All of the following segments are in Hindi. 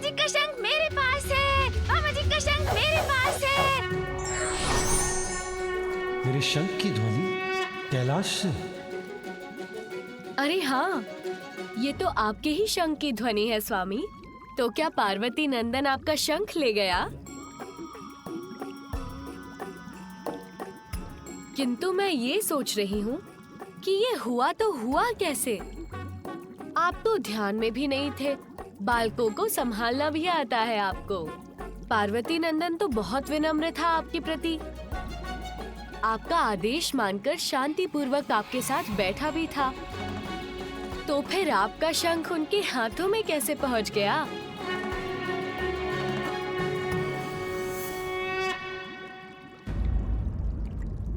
जी का शंख मेरे पास है, मामा जी का शंख मेरे पास है। मेरे शंख की ध्वनि कैलाश से। अरे हाँ, ये तो आपके ही शंख की ध्वनि है स्वामी। तो क्या पार्वती नंदन आपका शंख ले गया? किंतु मैं ये सोच रही हूँ कि ये हुआ तो हुआ कैसे? आप तो ध्यान में भी नहीं थे। बालकों को संभालना भी आता है आपको। पार्वती नंदन तो बहुत विनम्र था आपके प्रति। आपका आदेश मानकर शांति पूर्वक आपके साथ बैठा भी था। तो फिर आपका शंख उनके हाथों में कैसे पहुंच गया?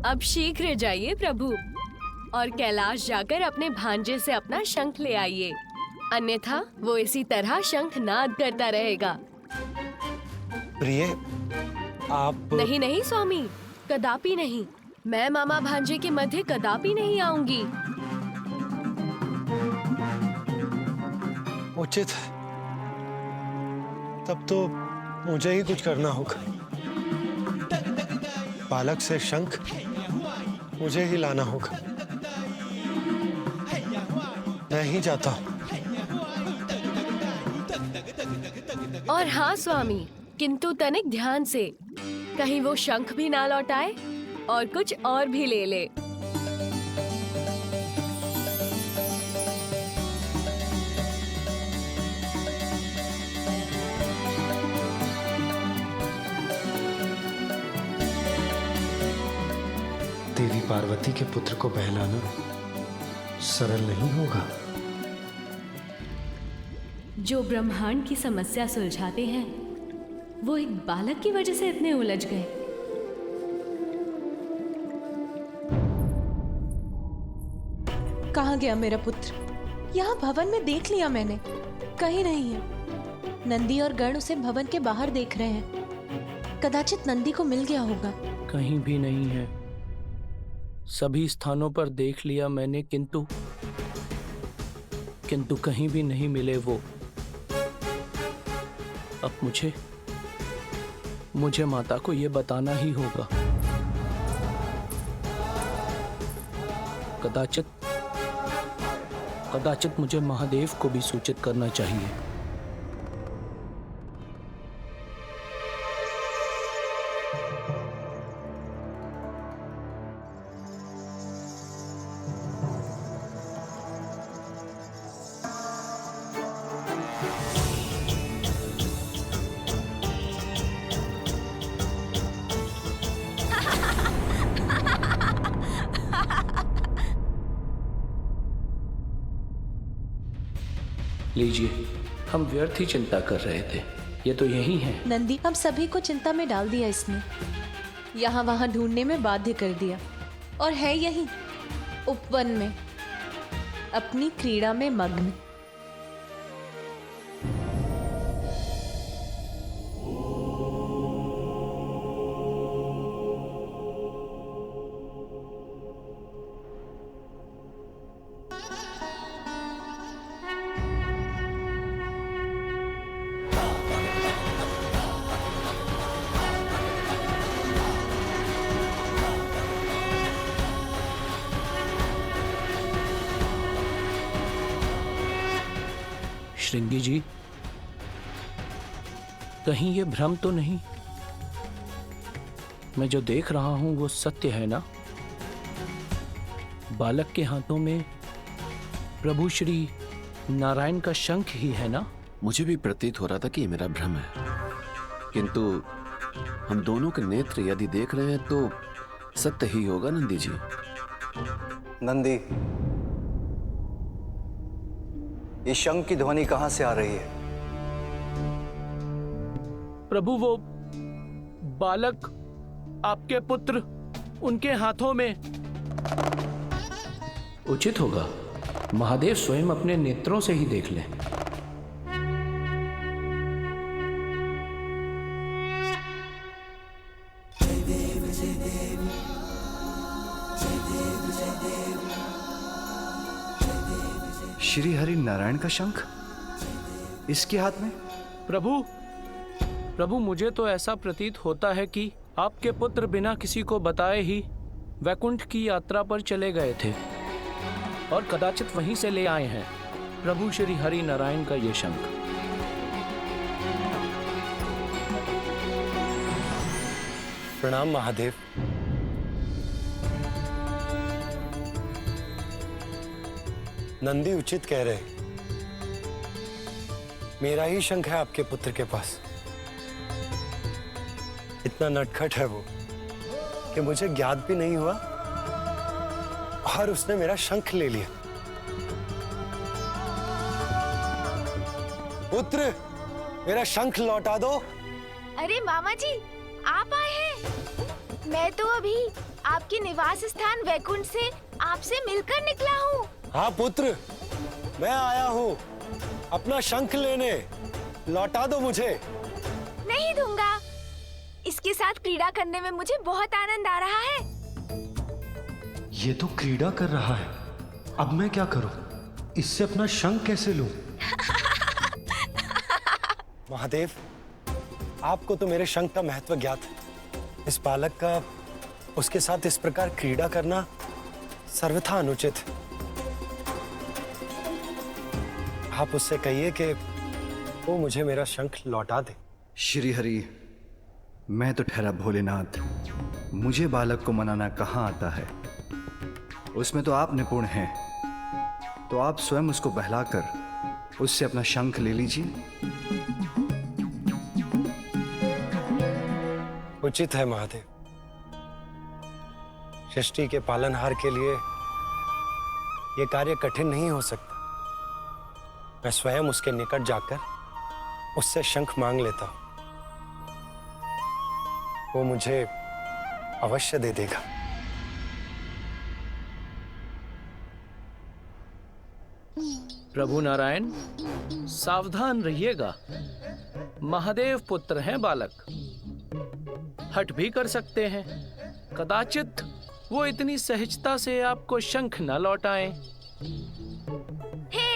अब शीघ्र जाइए प्रभु और कैलाश जाकर अपने भांजे से अपना शंख ले आइए, अन्यथा वो इसी तरह शंख नाद करता रहेगा। प्रिय, आप नहीं नहीं स्वामी, कदापि नहीं। मैं मामा भांजे के मध्य कदापि नहीं आऊंगी। उचित है। तब तो मुझे ही कुछ करना होगा। बालक से शंख मुझे ही लाना होगा। मैं ही जाता हूँ। और हाँ स्वामी, किंतु तनिक ध्यान से, कहीं वो शंख भी ना लौटाए और कुछ और भी ले ले। देवी पार्वती के पुत्र को बहलाना सरल नहीं होगा। जो ब्रह्मांड की समस्या सुलझाते हैं, वो एक बालक की वजह से इतने उलझ गए। कहाँ गया मेरा पुत्र? यहाँ भवन में देख लिया मैंने, कहीं नहीं है। नंदी और गण उसे भवन के बाहर देख रहे हैं। कदाचित नंदी को मिल गया होगा। कहीं भी नहीं है। सभी स्थानों पर देख लिया मैंने, किंतु कहीं भी नहीं मिले वो। अब मुझे माता को ये बताना ही होगा। कदाचित मुझे महादेव को भी सूचित करना चाहिए। लीजिए, हम व्यर्थ ही चिंता कर रहे थे। ये तो यही है। नंदी हम सभी को चिंता में डाल दिया इसने। यहाँ वहां ढूंढने में बाध्य कर दिया, और है यही उपवन में अपनी क्रीड़ा में मग्न। श्रृंगी जी, कहीं ये भ्रम तो नहीं? मैं जो देख रहा हूं वो सत्य है ना? बालक के हाथों में प्रभु श्री नारायण का शंख ही है ना? मुझे भी प्रतीत हो रहा था कि ये मेरा भ्रम है, किंतु हम दोनों के नेत्र यदि देख रहे हैं तो सत्य ही होगा नंदी जी। नंदी, ये शंख की ध्वनि कहां से आ रही है? प्रभु, वो बालक आपके पुत्र, उनके हाथों में। उचित होगा महादेव स्वयं अपने नेत्रों से ही देख लें। श्री हरि नारायण का शंख इसके हाथ में? प्रभु मुझे तो ऐसा प्रतीत होता है कि आपके पुत्र बिना किसी को बताए ही वैकुंठ की यात्रा पर चले गए थे और कदाचित वहीं से ले आए हैं प्रभु श्री हरि नारायण का ये शंख। प्रणाम महादेव। नंदी उचित कह रहे, मेरा ही शंख है आपके पुत्र के पास। इतना नटखट है वो कि मुझे ज्ञात भी नहीं हुआ और उसने मेरा शंख ले लिया। पुत्र, मेरा शंख लौटा दो। अरे मामा जी, आप आए हैं। मैं तो अभी आपके निवास स्थान वैकुंठ से आपसे मिलकर निकला हूँ। हाँ पुत्र, मैं आया हूँ अपना शंख लेने। लौटा दो मुझे। नहीं दूंगा। इसके साथ क्रीड़ा करने में मुझे बहुत आनंद आ रहा है। ये तो क्रीड़ा कर रहा है, अब मैं क्या करूं? इससे अपना शंख कैसे लूं? महादेव, आपको तो मेरे शंख का महत्व ज्ञात है। इस बालक का उसके साथ इस प्रकार क्रीड़ा करना सर्वथा अनुचित है। आप उससे कहिए कि वो मुझे मेरा शंख लौटा दे। श्री हरि, मैं तो ठहरा भोलेनाथ, मुझे बालक को मनाना कहाँ आता है। उसमें तो आप निपुण हैं, तो आप स्वयं उसको बहलाकर उससे अपना शंख ले लीजिए। उचित है महादेव। सृष्टि के पालनहार के लिए यह कार्य कठिन नहीं हो सकता। मैं स्वयं उसके निकट जाकर उससे शंख मांग लेता हूं। वो मुझे अवश्य दे देगा। प्रभु नारायण, सावधान रहिएगा। महादेव पुत्र हैं बालक, हट भी कर सकते हैं। कदाचित वो इतनी सहजता से आपको शंख न लौटाएं। हे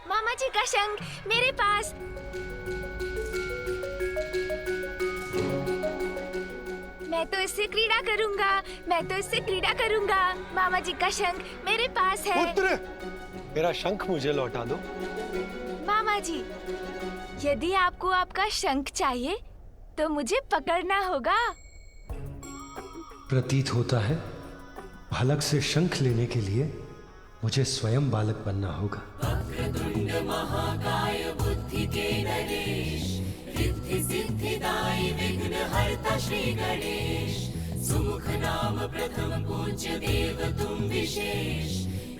मामा जी का शंख मेरे पास। मैं तो इससे क्रीड़ा करूंगा। मैं तो इससे क्रीड़ा करूंगा। मामा जी का शंख मेरे पास है। पुत्र, मेरा शंख मुझे लौटा दो। मामा जी, यदि आपको आपका शंख चाहिए तो मुझे पकड़ना होगा। प्रतीत होता है बालक से शंख लेने के लिए मुझे स्वयं बालक बनना होगा। सुमुख नाम प्रथम पूज्य देव तुम विशेष।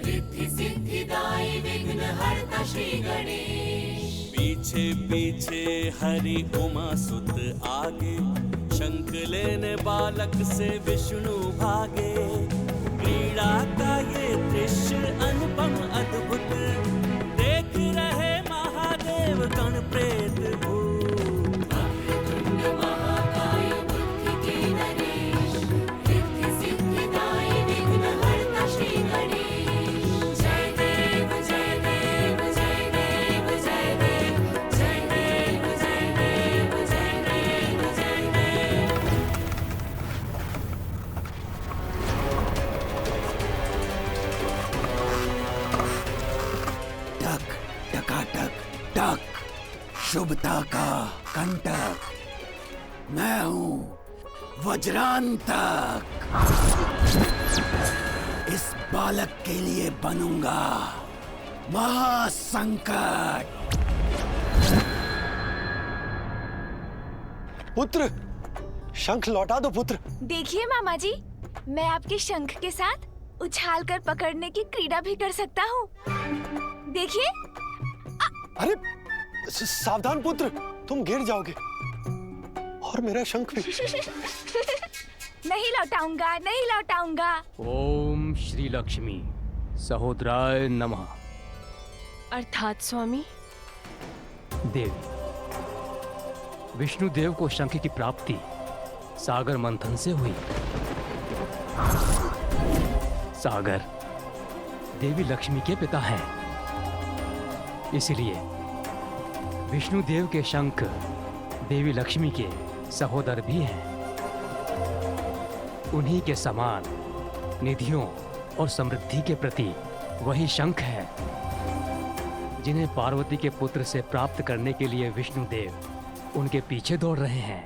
रिद्धि सिद्धिदायी विघ्न हरता श्री गणेश। पीछे पीछे हरि उमा सुत आगे, शंख लेने बालक से विष्णु भागे। क्रीड़ा का ये दृश्य अनुपम अद्भुत, देख रहे महादेव गण प्रेत भूत। वक्रतुंड महाकाय बुद्धि के नरेश। रिद्धि सिद्धिदायी विघ्न हरता श्री गणेश। जय देव जय देव जय देव जय देव जय देव जय देव जय देव जय देव। टक टकाटक टक, शुभता का कंटक। मैं हूँ वज्रांतक। इस बालक के लिए बनूंगा महासंकट। पुत्र, शंख लौटा दो पुत्र। देखिए मामा जी, मैं आपके शंख के साथ उछाल कर पकड़ने की क्रीड़ा भी कर सकता हूँ। देखिए। अरे सावधान पुत्र, तुम गिर जाओगे और मेरा शंख भी। नहीं लौटाऊंगा, नहीं लौटाऊंगा। ओम श्री लक्ष्मी सहोदराय नमः। अर्थात स्वामी, देवी, विष्णु देव को शंख की प्राप्ति सागर मंथन से हुई। सागर देवी लक्ष्मी के पिता हैं, इसलिए विष्णुदेव के शंख देवी लक्ष्मी के सहोदर भी हैं। उन्हीं के समान निधियों और समृद्धि के प्रतीक वही शंख है जिन्हें पार्वती के पुत्र से प्राप्त करने के लिए विष्णुदेव उनके पीछे दौड़ रहे हैं।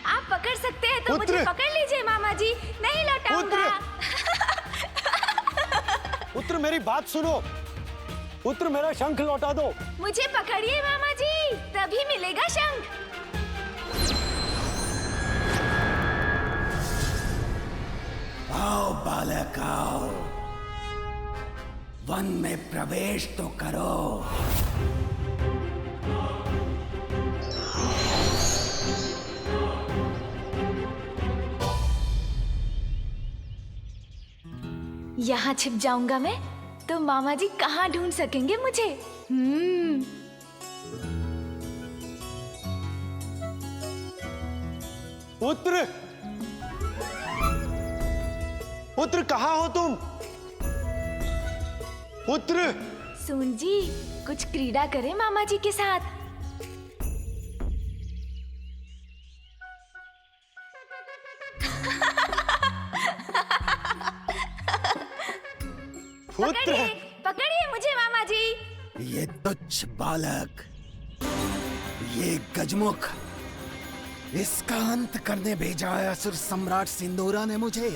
आप पकड़ सकते हैं तो मुझे पकड़ लीजिए मामा जी, नहीं लौटाऊंगा। पुत्र मेरी बात सुनो, पुत्र मेरा शंख लौटा दो। मुझे पकड़िए मामा जी, तभी मिलेगा शंख। आओ बालक आओ, वन में प्रवेश तो करो। यहाँ छिप जाऊंगा मैं तो मामा जी कहाँ ढूंढ सकेंगे मुझे। पुत्र, पुत्र कहाँ हो तुम? पुत्र। सुन जी, कुछ क्रीड़ा करें मामा जी के साथ। पुत्र, पकड़िए मुझे मामा जी। ये तुच्छ बालक, ये गजमुख, इसका अंत करने भेजा है असुर सम्राट सिंदूरा ने मुझे।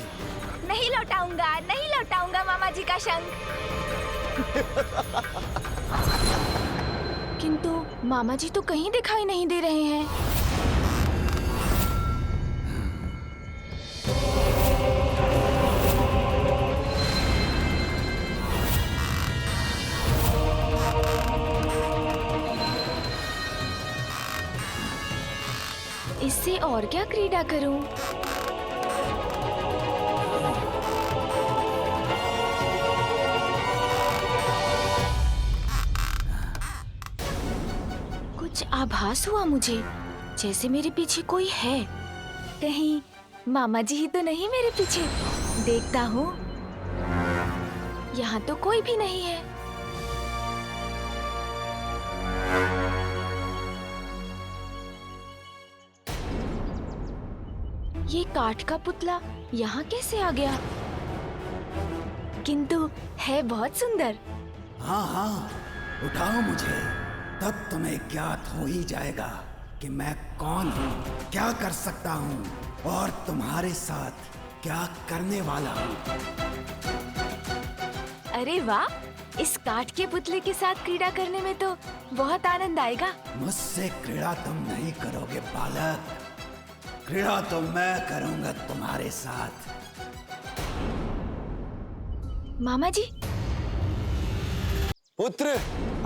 नहीं लौटाऊंगा, नहीं लौटाऊंगा मामा जी का शंख। किंतु मामा जी तो कहीं दिखाई नहीं दे रहे हैं। इससे और क्या क्रीड़ा करूं? कुछ आभास हुआ मुझे, जैसे मेरे पीछे कोई है। कहीं मामा जी ही तो नहीं मेरे पीछे? देखता हूँ, यहाँ तो कोई भी नहीं है। ये काठ का पुतला यहाँ कैसे आ गया? किंतु है बहुत सुंदर। हाँ हाँ, उठाओ मुझे, तब तुम्हें ज्ञात हो ही जाएगा कि मैं कौन हूँ, क्या कर सकता हूँ और तुम्हारे साथ क्या करने वाला हूँ। अरे वाह, इस काठ के पुतले के साथ क्रीड़ा करने में तो बहुत आनंद आएगा। मुझसे क्रीड़ा तुम नहीं करोगे बालक, क्रीड़ा तो मैं करूंगा तुम्हारे साथ। मामा जी। पुत्र,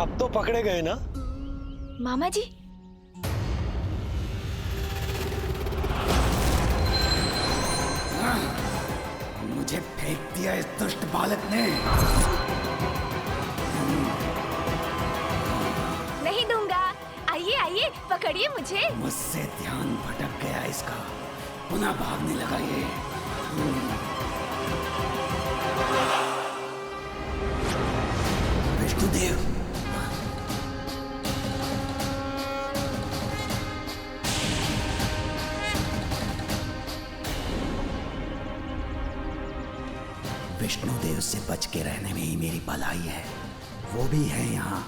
अब तो पकड़े गए ना? मामा जी। मुझे फेंक दिया इस दुष्ट बालक ने। नहीं दूंगा, आइए आइए, पकड़िए मुझे। मुझसे ध्यान भटक गया इसका, पुनः भागने लगा ये। विष्णुदेव, विष्णुदेव से बच के रहने में ही मेरी भलाई है। वो भी है यहाँ।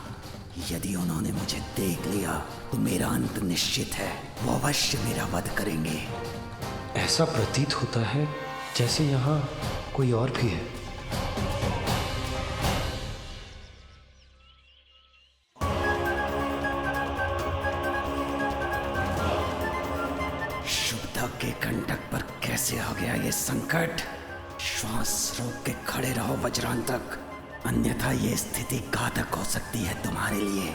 यदि उन्होंने मुझे देख लिया तो मेरा अंत निश्चित है। वो अवश्य मेरा वध करेंगे। ऐसा प्रतीत होता है जैसे यहाँ कोई और भी है। शुभदा के कंटक पर कैसे आ गया ये संकट? श्वास रोक के खड़े रहो वज्रांतक, अन्यथा ये स्थिति घातक हो सकती है तुम्हारे लिए।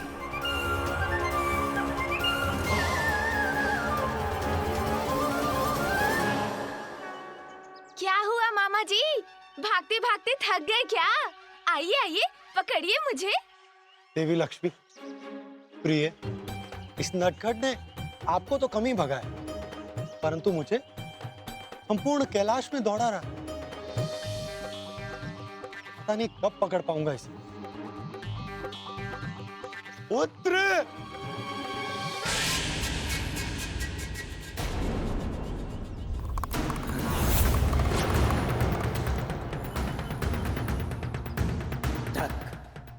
क्या हुआ मामा जी? भागते भागते थक गए क्या? आइए आइए, पकड़िए मुझे। देवी लक्ष्मी, प्रिय, इस नटखट ने आपको तो कम ही भगाया, परंतु मुझे संपूर्ण कैलाश में दौड़ा रहा। पता नहीं कब पकड़ पाऊंगा इसे। पुत्र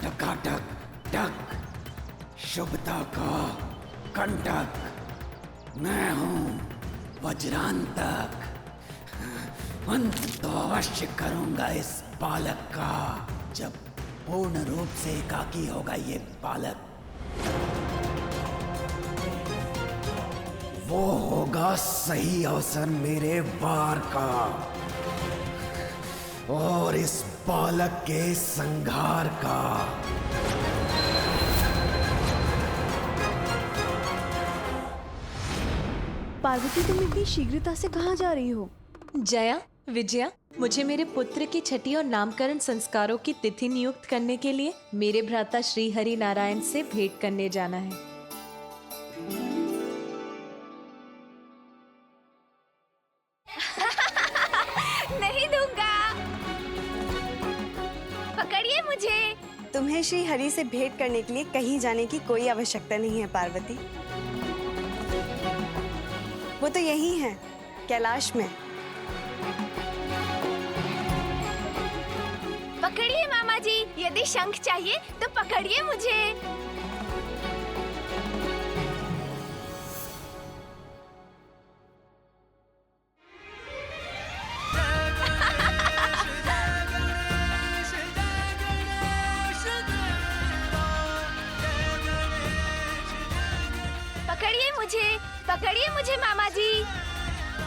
टकाटक टक, शुभता का कंटक। मैं हूं वज्रांतक। अंत तो अवश्य करूंगा इस बालक का, जब पूर्ण रूप से एकाकी होगा ये बालक। वो होगा सही अवसर मेरे वार का और इस बालक के संहार का। पार्वती, तुम इतनी शीघ्रता से कहाँ जा रही हो? जया, विजया, मुझे मेरे पुत्र की छठी और नामकरण संस्कारों की तिथि नियुक्त करने के लिए मेरे भ्राता श्री हरि नारायण से भेंट करने जाना है। नहीं दूंगा। पकड़िए मुझे। तुम्हें श्री हरि से भेंट करने के लिए कहीं जाने की कोई आवश्यकता नहीं है पार्वती। वो तो यही है, कैलाश में। पकड़िए मामा जी, यदि शंख चाहिए तो पकड़िए मुझे। पकड़िए मुझे मामा जी।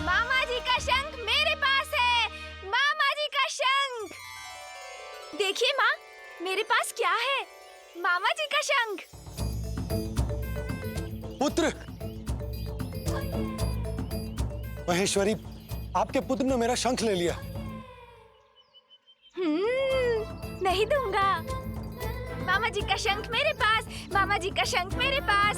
मामा जी का शंख मेरे पास है। मामा जी का शंख। देखिए माँ, मेरे पास क्या है? मामा जी का शंख। पुत्र, महेश्वरी, आपके पुत्र ने मेरा शंख ले लिया। नहीं दूंगा। मामा जी का शंख मेरे पास। मामा जी का शंख मेरे पास।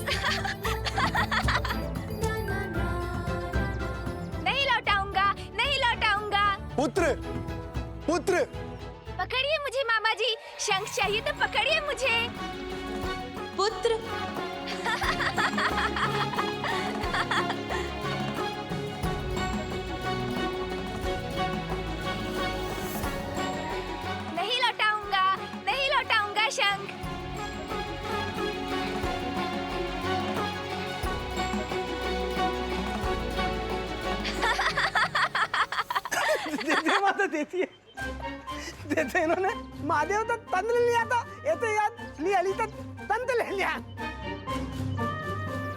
नहीं लौटाऊंगा, नहीं लौटाऊंगा। पुत्र, पुत्र, पकड़िए मुझे मामा जी। शंख चाहिए तो पकड़िए मुझे। पुत्र। नहीं लौटाऊंगा, नहीं लौटाऊंगा शंख। देते माता देती है। देते इन्होंने। महादेव तो तंत्र लिया था, ये तो याद ली अली तो तंत्र ले लिया।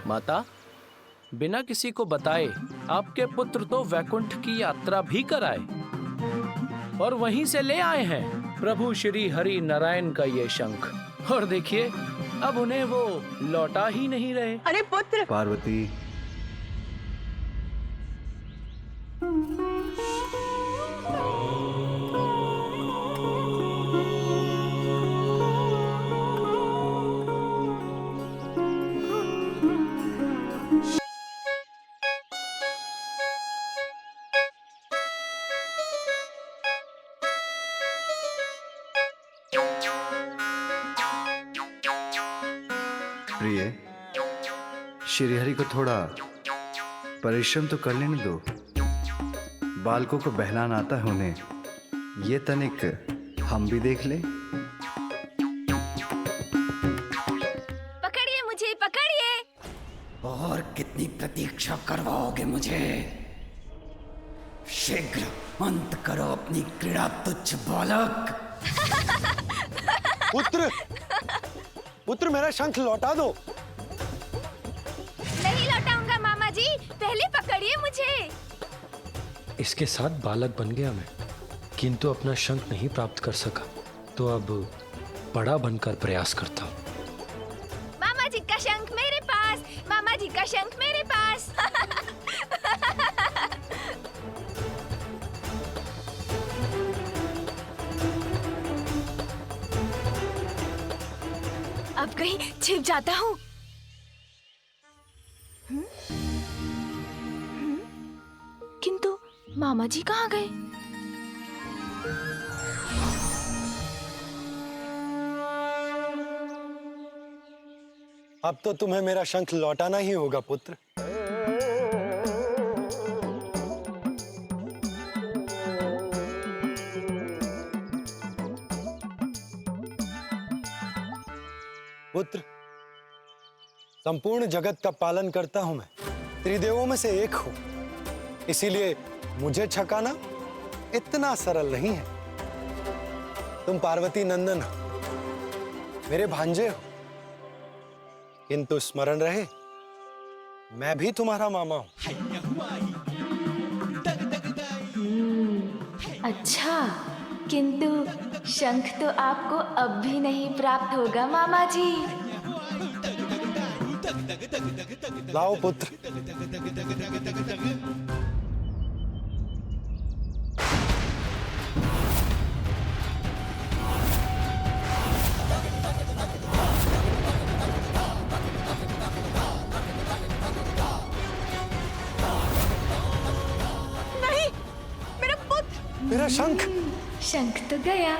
माता, बिना किसी को बताए आपके पुत्र तो वैकुंठ की यात्रा भी कराए और वहीं से ले आए हैं प्रभु श्री हरि नारायण का ये शंख। और देखिए, अब उन्हें वो लौटा ही नहीं रहे। अरे पुत्र। पार्वती, प्रिय, श्रीहरि को थोड़ा परिश्रम तो कर लेने दो। बालकों को बहलाना आता है उन्हें, ये तनिक हम भी देख लें। पकड़िए मुझे, पकड़िए। और कितनी प्रतीक्षा करवाओगे मुझे? शीघ्र अंत करो अपनी क्रीड़ा तुच्छ बालक। पुत्र, पुत्र, मेरा शंख लौटा दो। नहीं लौटाऊंगा मामा जी, पहले पकड़िए मुझे। इसके साथ बालक बन गया मैं, किंतु अपना शंख नहीं प्राप्त कर सका, तो अब बड़ा बनकर प्रयास करता हूँ। मामा जी का शंख मेरे पास। मामा जी का शंख मेरे पास। अब कहीं छिप जाता हूँ। किंतु मामा जी कहाँ गए? अब तो तुम्हें मेरा शंख लौटाना ही होगा पुत्र। पुत्र, संपूर्ण जगत का पालन करता हूं मैं, त्रिदेवों में से एक हूं, इसीलिए मुझे छकाना इतना सरल नहीं है। तुम पार्वती नंदन हो, मेरे भांजे हो, किंतु स्मरण रहे मैं भी तुम्हारा मामा हूं। अच्छा, किंतु शंख तो आपको अब भी नहीं प्राप्त होगा मामा जी। लाओ पुत्र। नहीं, मेरा पुत्र। मेरा शंख। शंख तो गया।